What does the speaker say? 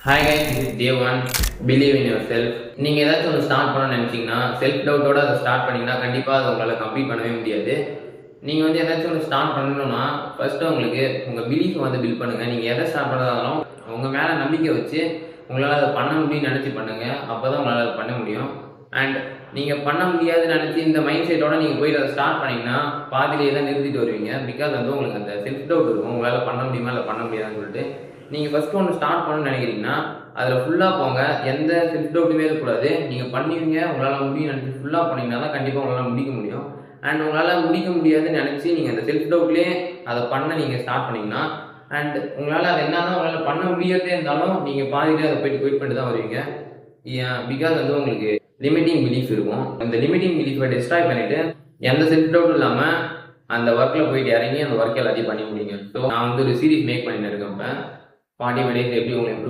Hi guys, this is day one. Believe in yourself. நீங்கள் ஏதாச்சும் ஒன்று ஸ்டார்ட் பண்ண நினச்சிங்கன்னா செல்ஃப் டவுட்டோட அதை ஸ்டார்ட் பண்ணிங்கன்னா கண்டிப்பாக அதை உங்களால் கம்ப்ளீட் பண்ணவே முடியாது. நீங்கள் ஏதாச்சும் ஒன்று ஸ்டார்ட் பண்ணணும்னா ஃபஸ்ட்டு உங்களுக்கு உங்கள் பிலீஃபை பில்ட் பண்ணுங்கள். நீங்கள் எதை ஸ்டார்ட் பண்ணுறதாலும் உங்கள் மேலே நம்பிக்கை வச்சு உங்களால் அதை பண்ண முடியும்னு நினச்சி பண்ணுங்கள். அப்போ தான் உங்களால் அதை பண்ண முடியும். அண்ட் நீங்கள் பண்ண முடியாதுன்னு நினச்சி இந்த மைண்ட் செட்டோட நீங்கள் போயிட்டு அதை ஸ்டார்ட் பண்ணிங்கன்னா பாதிலேயே தான் நிறுத்திட்டு வருவீங்க. பிகாஸ் உங்களுக்கு அந்த செல்ஃப் டவுட் இருக்கும், உங்களால் பண்ண முடியுமா இல்லை பண்ண முடியாதுன்னு சொல்லிட்டு. நீங்கள் ஃபஸ்ட்டு ஒன்று ஸ்டார்ட் பண்ணணும்னு நினைக்கிறீங்கன்னா அதில் ஃபுல்லாக போங்க. எந்த செல்ஃப் டவுட்டுமே இருக்கக்கூடாது. நீங்கள் பண்ணுவீங்க, உங்களால் முடியும் நினச்சி ஃபுல்லாக பண்ணிங்கன்னா தான் கண்டிப்பாக உங்களால் முடிக்க முடியும். அண்ட் உங்களால் முடிக்க முடியாதுன்னு நினச்சி நீங்கள் அந்த செல்ஃப் டவுட்லேயே அதை பண்ண நீங்கள் ஸ்டார்ட் பண்ணிங்கன்னா அண்ட் உங்களால் அது என்ன தான் உங்களால் பண்ண முடியாதே இருந்தாலும் நீங்கள் பாதியிலே அதை போயிட்டு குயிட் பண்ணிட்டு தான் வருவீங்க. பிகாஸ் உங்களுக்கு லிமிட்டிங் பிலீஃப் இருக்கும். அந்த லிமிட்டிங் பிலீஃபை டிஸ்ட்ராய் பண்ணிவிட்டு எந்த செல்ஃப் டவுட்டும் இல்லாமல் அந்த ஒர்க்கில் போயிட்டு இறங்கி அந்த ஒர்க் எல்லாத்தையும் பண்ணி முடியுங்க. ஸோ நான் ஒரு சீரீஸ் மேக் பண்ணிட்டு இருக்கேன். இப்போ 40 days எப்படி உங்களுக்கு